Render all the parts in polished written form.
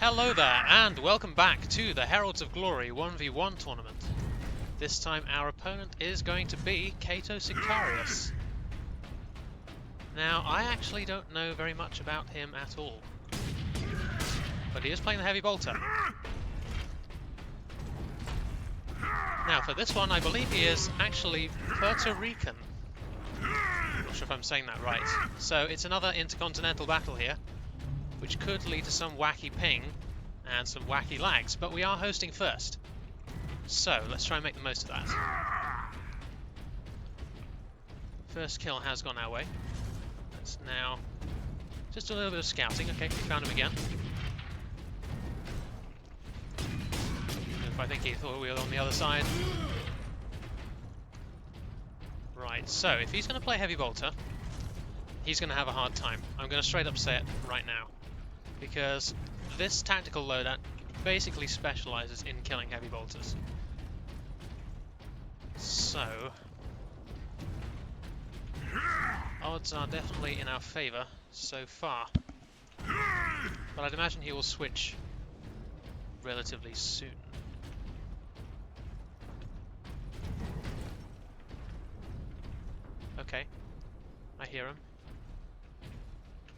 Hello there, and welcome back to the Heralds of Glory 1v1 tournament. This time our opponent is going to be Cato Sicarius. Now, I actually don't know very much about him at all, but he is playing the Heavy Bolter. Now, for this one, I believe he is actually Puerto Rican. Not sure if I'm saying that right. So, it's another intercontinental battle here, which could lead to some wacky ping and some wacky lags, but we are hosting first. So, let's try and make the most of that. First kill has gone our way. Let's now just do a little bit of scouting. Okay, we found him again. If I think he thought we were on the other side. Right, so if he's going to play Heavy Bolter, he's going to have a hard time. I'm going to straight up say it right now, because this tactical loadout basically specializes in killing Heavy Bolters. So, odds are definitely in our favor so far, but I'd imagine he will switch relatively soon. Okay, I hear him.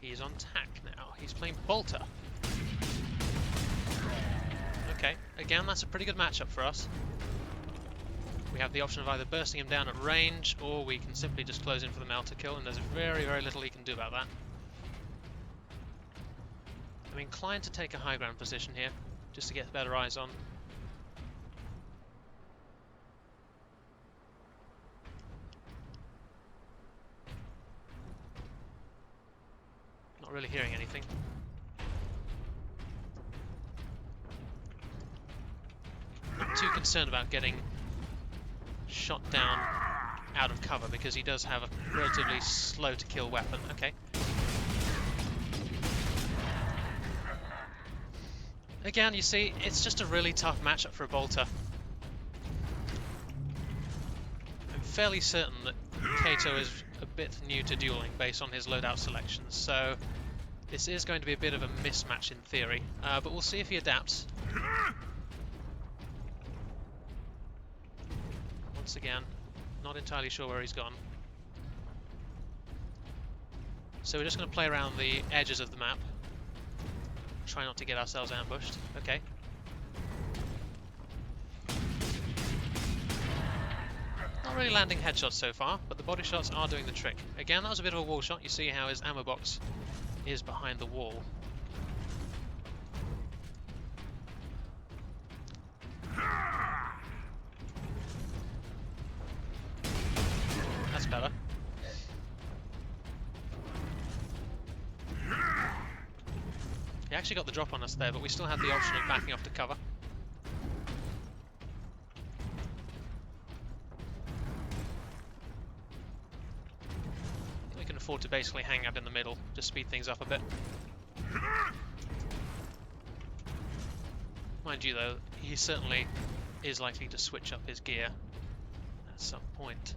He's on tack now. He's playing Bolter. Okay, again, that's a pretty good matchup for us. We have the option of either bursting him down at range, or we can simply just close in for the melter kill, and there's very, very little he can do about that. I'm inclined to take a high ground position here, just to get better eyes on. Not really hearing anything. Not too concerned about getting shot down out of cover, because he does have a relatively slow to kill weapon. Okay. Again, you see, it's just a really tough matchup for a Bolter. I'm fairly certain that Cato is a bit new to dueling based on his loadout selections, so this is going to be a bit of a mismatch in theory, but we'll see if he adapts. Once again, not entirely sure where he's gone. So we're just going to play around the edges of the map. Try not to get ourselves ambushed. Okay. Not really landing headshots so far, but the body shots are doing the trick. Again, that was a bit of a wall shot. You see how his ammo box is behind the wall. That's better. He actually got the drop on us there, but we still had the option of backing off to cover. We can afford to basically hang out in the middle, just speed things up a bit. Mind you though, he certainly is likely to switch up his gear at some point.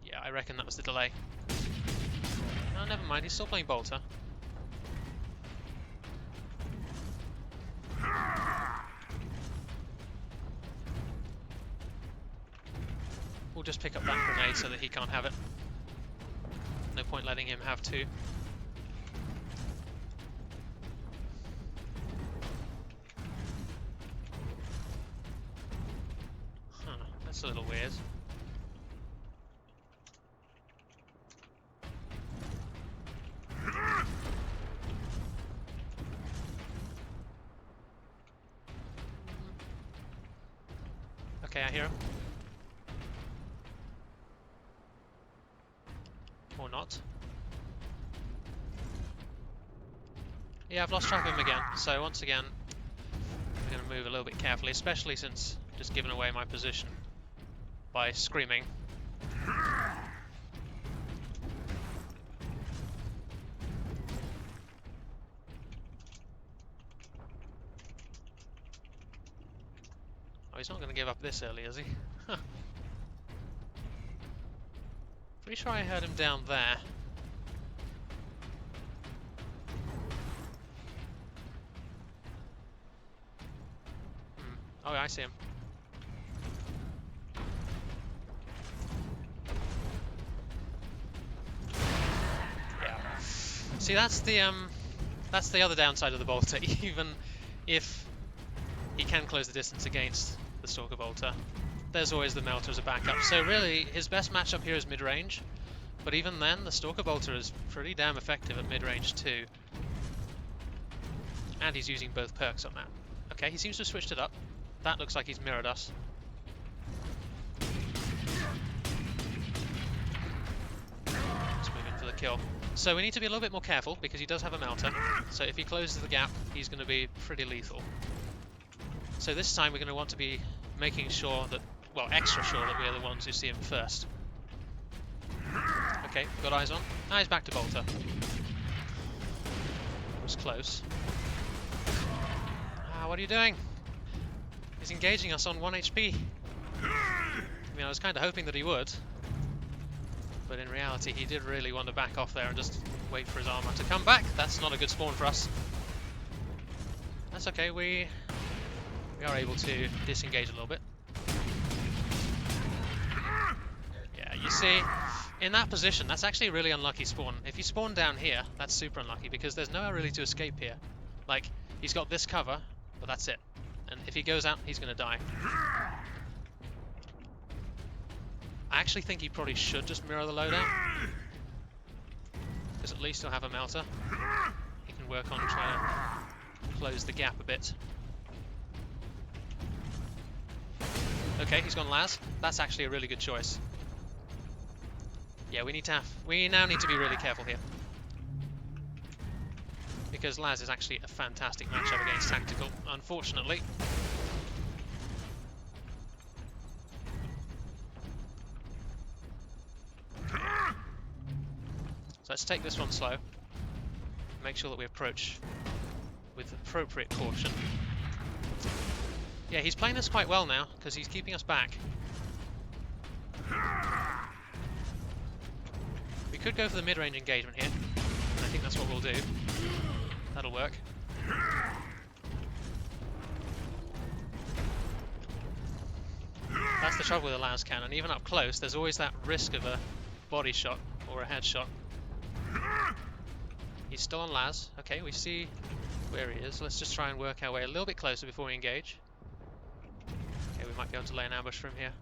Yeah, I reckon that was the delay. Oh, never mind, he's still playing Bolter. We'll just pick up that grenade so that he can't have it. No point letting him have two. Huh, that's a little weird. Okay, I hear him. Or not. Yeah, I've lost track of him again, so once again I'm going to move a little bit carefully, especially since I've just given away my position by screaming. Oh, he's not going to give up this early, is he? Huh. Pretty sure I heard him down there. Oh, I see him. Yeah. See, that's the other downside of the bolter. Even if he can close the distance against the Stalker bolter, there's always the melter as a backup. So really, his best matchup here is mid-range. But even then, the Stalker bolter is pretty damn effective at mid-range too. And he's using both perks on that. Okay, he seems to have switched it up. That looks like he's mirrored us. Let's move in for the kill. So we need to be a little bit more careful because he does have a melter. So if he closes the gap, he's going to be pretty lethal. So this time we're going to want to be making sure that, well, extra sure that we're the ones who see him first. Okay, got eyes on. Ah, he's back to bolter. Was close. Ah, what are you doing? He's engaging us on 1 HP. I mean, I was kind of hoping that he would. But in reality, he did really want to back off there and just wait for his armor to come back. That's not a good spawn for us. That's okay, we are able to disengage a little bit. Yeah, you see, in that position, that's actually a really unlucky spawn. If you spawn down here, that's super unlucky because there's nowhere really to escape here. Like, he's got this cover, but that's it. And if he goes out, he's going to die. I actually think he probably should just mirror the loadout. Because at least he'll have a melter. He can work on trying to close the gap a bit. Okay, he's gone Laz. That's actually a really good choice. Yeah, we now need to be really careful here. Because Laz is actually a fantastic matchup against Tactical, unfortunately. Okay. So let's take this one slow. Make sure that we approach with appropriate caution. Yeah, he's playing us quite well now, because he's keeping us back. We could go for the mid-range engagement here. I think that's what we'll do. That'll work. That's the trouble with a las cannon. Even up close, there's always that risk of a body shot or a headshot. He's still on las. Okay, we see where he is. Let's just try and work our way a little bit closer before we engage. Okay, we might be able to lay an ambush from here.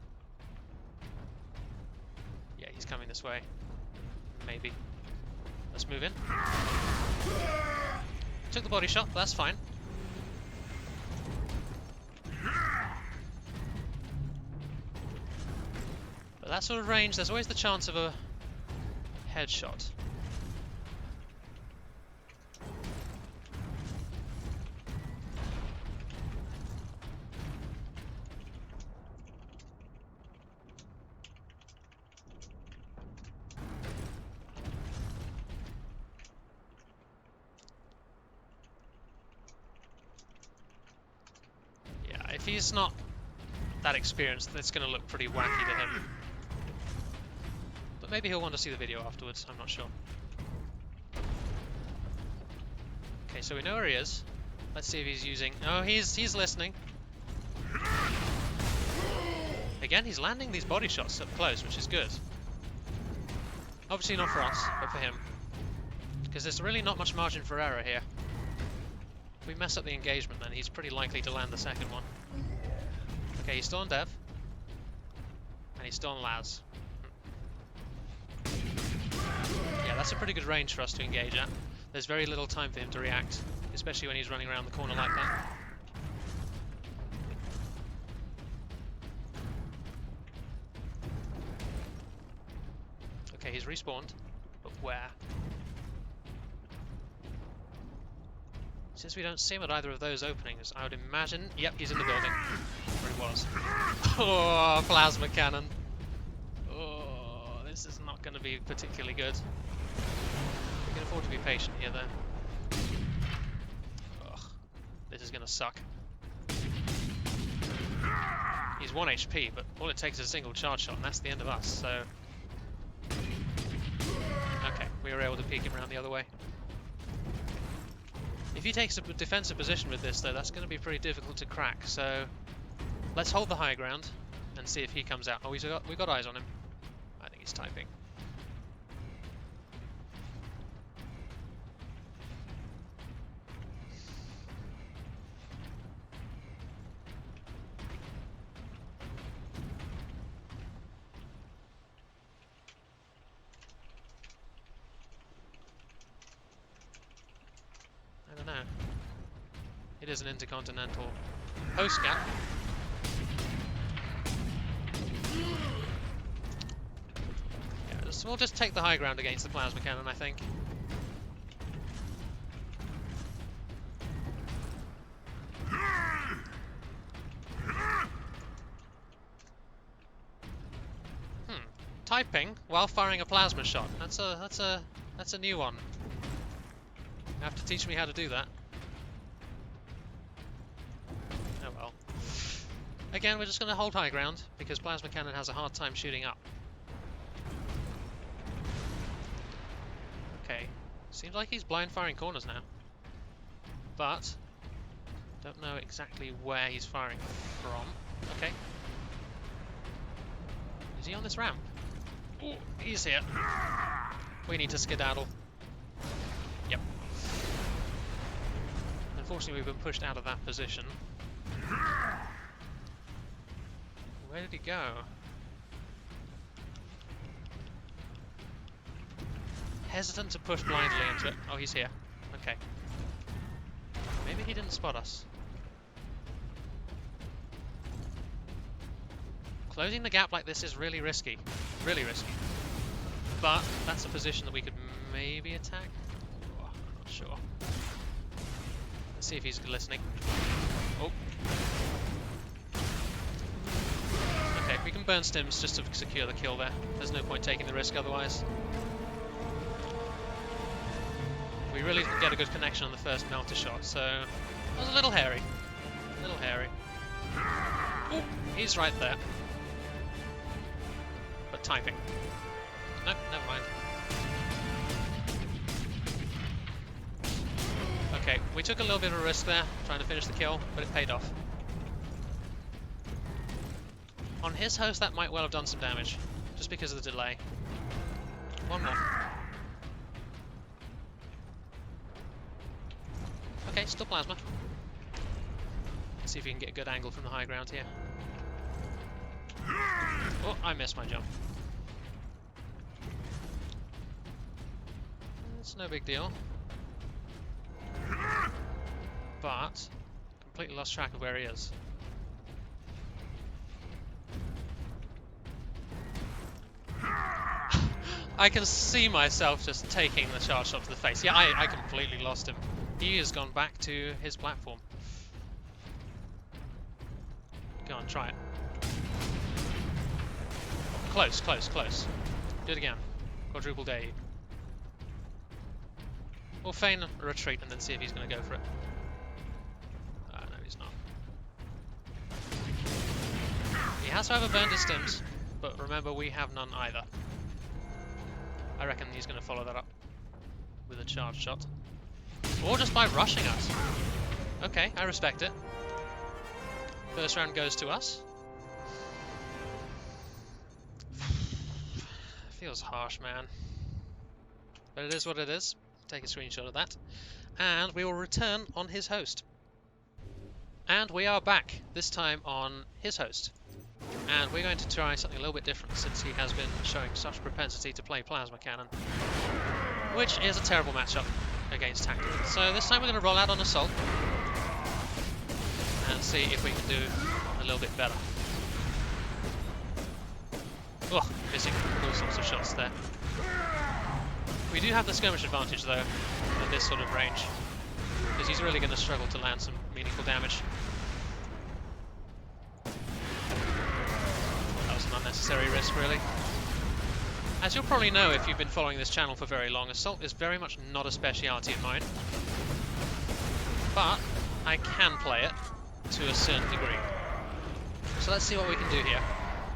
Yeah, he's coming this way. Maybe. Let's move in. Took the body shot, but that's fine. But that sort of range, there's always the chance of a headshot. If he's not that experienced, it's going to look pretty wacky to him. But maybe he'll want to see the video afterwards, I'm not sure. Okay, so we know where he is. Let's see if he's using... Oh, he's listening. Again, he's landing these body shots up close, which is good. Obviously not for us, but for him. Because there's really not much margin for error here. If we mess up the engagement, then he's pretty likely to land the second one. Okay, he's still on Dev. And he's still on Laz. Yeah, that's a pretty good range for us to engage at. There's very little time for him to react, especially when he's running around the corner like that. Okay, he's respawned, but where? Since we don't see him at either of those openings, I would imagine... Yep, he's in the building. Where he was. Oh, plasma cannon. Oh, this is not going to be particularly good. We can afford to be patient here, though. Ugh, this is going to suck. He's 1 HP, but all it takes is a single charge shot, and that's the end of us, so... Okay, we were able to peek him around the other way. If he takes a defensive position with this, though, that's going to be pretty difficult to crack, so Let's hold the high ground and see if he comes out. Oh, we've got eyes on him. I think he's typing. I don't know. It is an intercontinental host gap. Yeah, we'll just take the high ground against the plasma cannon, I think. Typing while firing a plasma shot. That's a new one. You have to teach me how to do that. Oh well. Again, we're just going to hold high ground because plasma cannon has a hard time shooting up. Okay, seems like he's blind firing corners now, but don't know exactly where he's firing from. Okay, is he on this ramp? Ooh, he's here. We need to skedaddle. Yep. Unfortunately, we've been pushed out of that position. Where did he go? Hesitant to push blindly into it. Oh, he's here. Okay. Maybe he didn't spot us. Closing the gap like this is really risky. Really risky. But that's a position that we could maybe attack. Oh, I'm not sure. Let's see if he's listening. Oh. Okay, we can burn stims just to secure the kill there. There's no point taking the risk otherwise. We really didn't get a good connection on the first melter shot, so that was a little hairy. A little hairy. Oh, he's right there. But typing. No, never mind. Okay, we took a little bit of a risk there, trying to finish the kill, but it paid off. On his host, that might well have done some damage, just because of the delay. One more. Okay, still plasma. Let's see if we can get a good angle from the high ground here. Oh, I missed my jump. It's no big deal. But, completely lost track of where he is. I can see myself just taking the charge shot to the face. Yeah, I completely lost him. He has gone back to his platform. Go on, try it. Close, close, close. Do it again. Quadruple day. We'll feign a retreat and then see if he's going to go for it. No, he's not. He has, however, burned his stims, but remember, we have none either. I reckon he's going to follow that up with a charge shot. Or just by rushing us. Okay, I respect it. First round goes to us. Feels harsh, man. But it is what it is. Take a screenshot of that. And we will return on his host. And we are back, this time on his host. And we're going to try something a little bit different since he has been showing such propensity to play plasma cannon. Which is a terrible matchup against tactical. So this time we're going to roll out on assault. And see if we can do a little bit better. Oh, missing all sorts of shots there. We do have the skirmish advantage though, at this sort of range. Because he's really going to struggle to land some meaningful damage. That was an unnecessary risk, really. As you'll probably know if you've been following this channel for very long, assault is very much not a speciality of mine. But I can play it to a certain degree. So let's see what we can do here.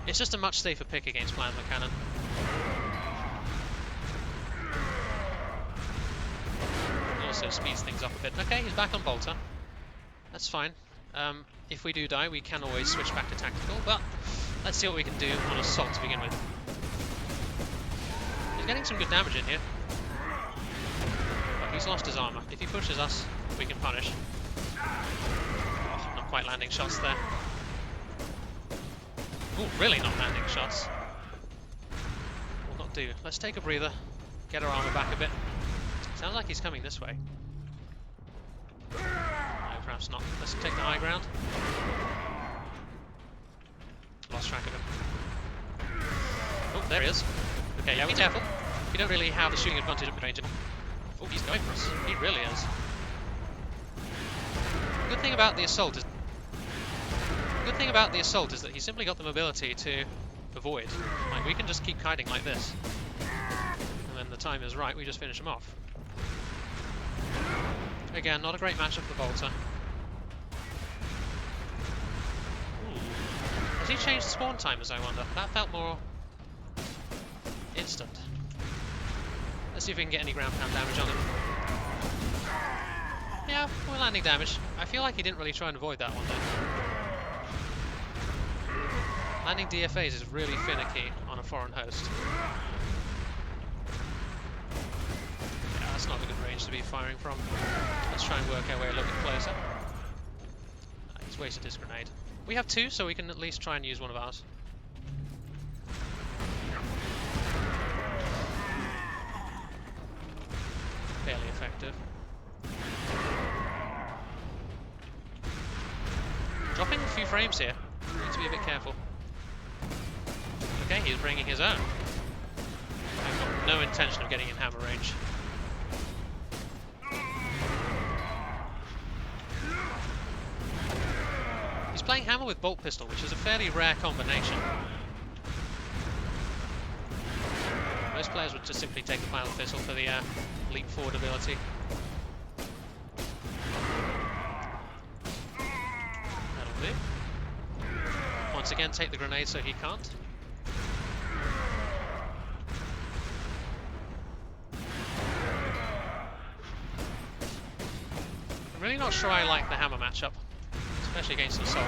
It's just a much safer pick against plasma cannon. Also speeds things up a bit. Okay, he's back on bolter. That's fine. If we do die, we can always switch back to tactical, but let's see what we can do on assault to begin with. He's getting some good damage in here. But he's lost his armor. If he pushes us, we can punish. Oh, not quite landing shots there. Oh, really not landing shots. Will not do. Let's take a breather, get our armor back a bit. Sounds like he's coming this way. No, perhaps not. Let's take the high ground. Lost track of him. Oh, there he is. Okay, yeah, be careful. We don't really have the shooting advantage at range. Oh, he's going for us. He really is. The good thing about the assault is that he's simply got the mobility to avoid. Like, we can just keep kiting like this. And when the time is right, we just finish him off. Again, not a great matchup for Bolter. Has he changed the spawn timers, I wonder? That felt more instant. Let's see if we can get any ground pound damage on him. Yeah, we're landing damage. I feel like he didn't really try and avoid that one though. Landing DFAs is really finicky on a foreign host. Yeah, that's not a good range to be firing from. Let's try and work our way a little bit closer. He's wasted his grenade. We have two, so we can at least try and use one of ours. Fairly effective. Dropping a few frames here. Need to be a bit careful. Okay, he's bringing his own. I've got no intention of getting in hammer range. He's playing hammer with bolt pistol, which is a fairly rare combination. Most players would just simply take the final pistol for the leap forward ability. That'll do. Once again, take the grenade so he can't. I'm really not sure I like the hammer matchup, especially against assault.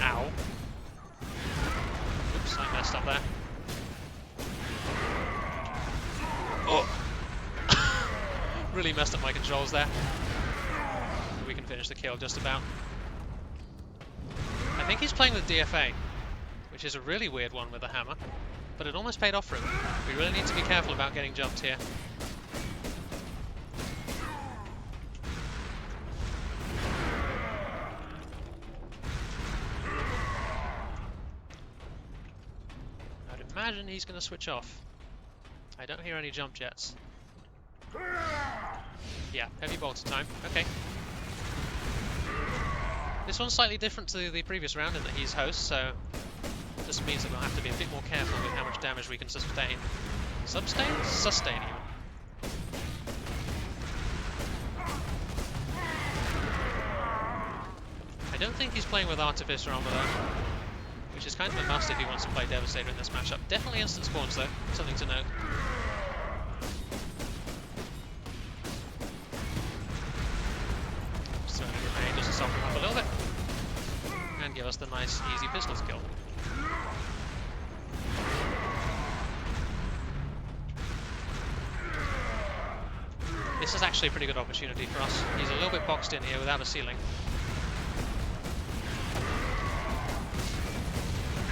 Ow. Oops, I messed up there. Oh! Really messed up my controls there. We can finish the kill just about. I think he's playing with DFA, which is a really weird one with a hammer, but it almost paid off for him. We really need to be careful about getting jumped here. I'd imagine he's going to switch off. I don't hear any jump jets. Yeah, heavy bolter time. Okay. This one's slightly different to the previous round in that he's host, so this means that we'll have to be a bit more careful with how much damage we can sustain. Sustain even. I don't think he's playing with Artificer armor though, which is kind of a must if he wants to play Devastator in this matchup. Definitely instant spawns though, something to note. Just throwing a grenade just to soften him up a little bit. And give us the nice, easy pistols kill. This is actually a pretty good opportunity for us. He's a little bit boxed in here without a ceiling.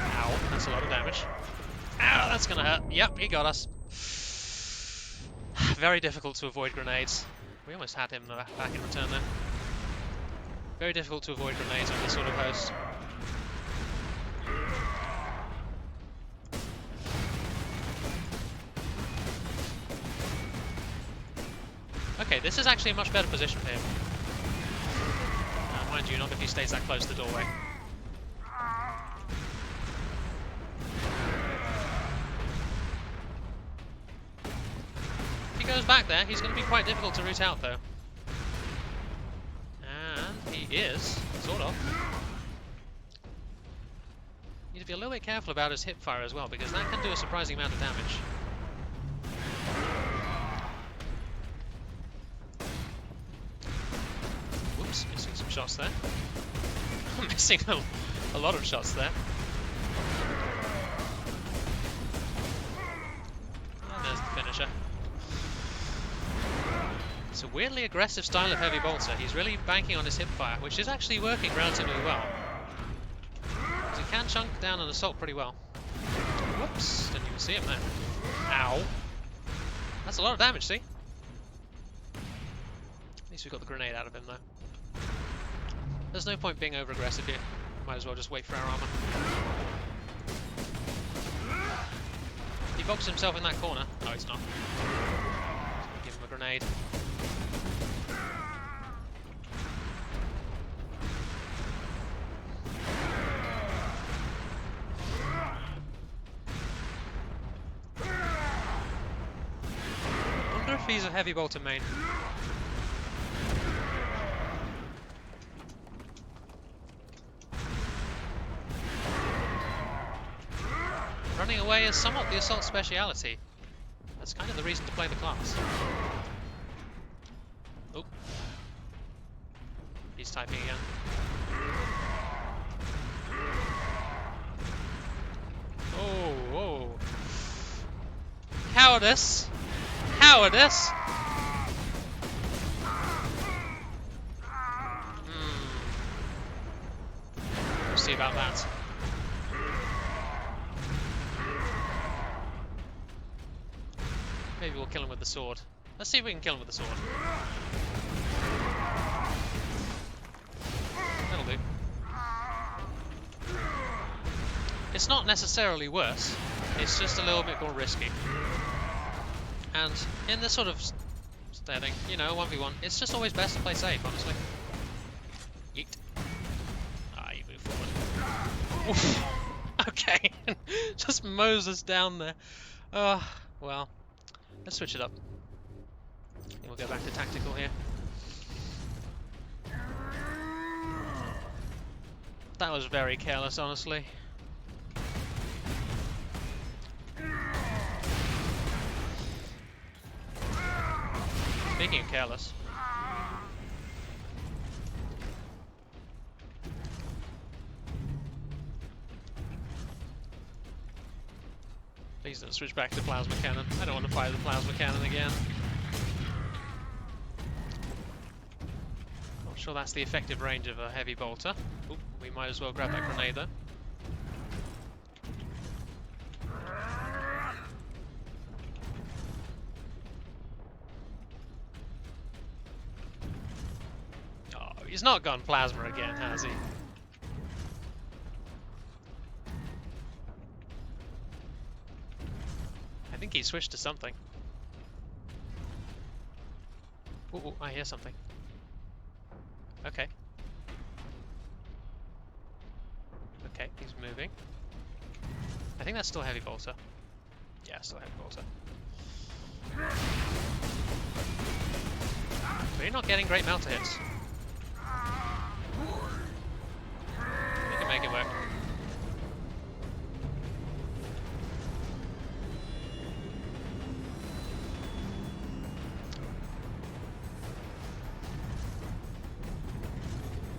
Ow, that's a lot of damage. Ow, that's gonna hurt. Yep, he got us. Very difficult to avoid grenades. We almost had him back in return then. Very difficult to avoid grenades on this sort of host. Okay, this is actually a much better position for him. Mind you, not if he stays that close to the doorway. If he goes back there, he's going to be quite difficult to root out though. And he is, sort of. Need to be a little bit careful about his hip fire as well, because that can do a surprising amount of damage. missing a lot of shots there. And there's the finisher. It's a weirdly aggressive style of heavy bolter. He's really banking on his hip fire, which is actually working relatively well. He can chunk down an assault pretty well. Whoops, didn't even see him there. Ow. That's a lot of damage, see? At least we got the grenade out of him, though. There's no point being over-aggressive here. Might as well just wait for our armor. He boxes himself in that corner. No, he's not. Give him a grenade. I wonder if he's a heavy bolter main. Running away is somewhat the assault speciality. That's kind of the reason to play the class. Oh. He's typing again. Oh, oh. Cowardice! Cowardice! We'll see about that. Maybe we'll kill him with the sword. Let's see if we can kill him with the sword. That'll do. It's not necessarily worse, it's just a little bit more risky. And in this sort of setting, you know, 1v1, it's just always best to play safe, honestly. Yeet. Ah, you move forward. Oof. Okay, just mows us down there. Well, let's switch it up. And we'll go back to tactical here. That was very careless, honestly. Speaking of careless. Please don't switch back to plasma cannon. I don't want to fire the plasma cannon again. Not sure that's the effective range of a heavy bolter. Ooh, we might as well grab that grenade though. Oh, he's not gone plasma again, has he? I think he switched to something. Ooh, I hear something. Okay. Okay, he's moving. I think that's still heavy bolter. Yeah, still heavy bolter. But you're not getting great melter hits. We can make it work.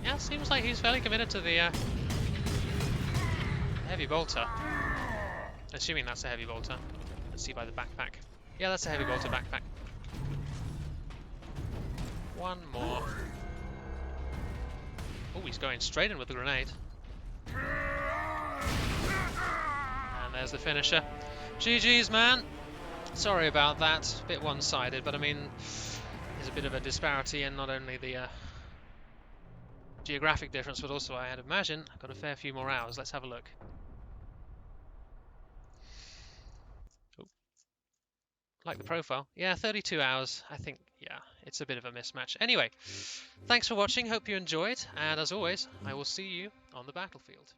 Yeah, seems like he's fairly committed to the heavy bolter. Assuming that's a heavy bolter. Let's see by the backpack. Yeah, that's a heavy bolter backpack. One more. Oh, he's going straight in with the grenade. And there's the finisher. GG's, man. Sorry about that. A bit one-sided, but I mean, there's a bit of a disparity in not only the geographic difference, but also I had imagined I've got a fair few more hours. Let's have a look. Oh. Like the profile. Yeah, 32 hours. I think, yeah, it's a bit of a mismatch. Anyway, thanks for watching. Hope you enjoyed. And as always, I will see you on the battlefield.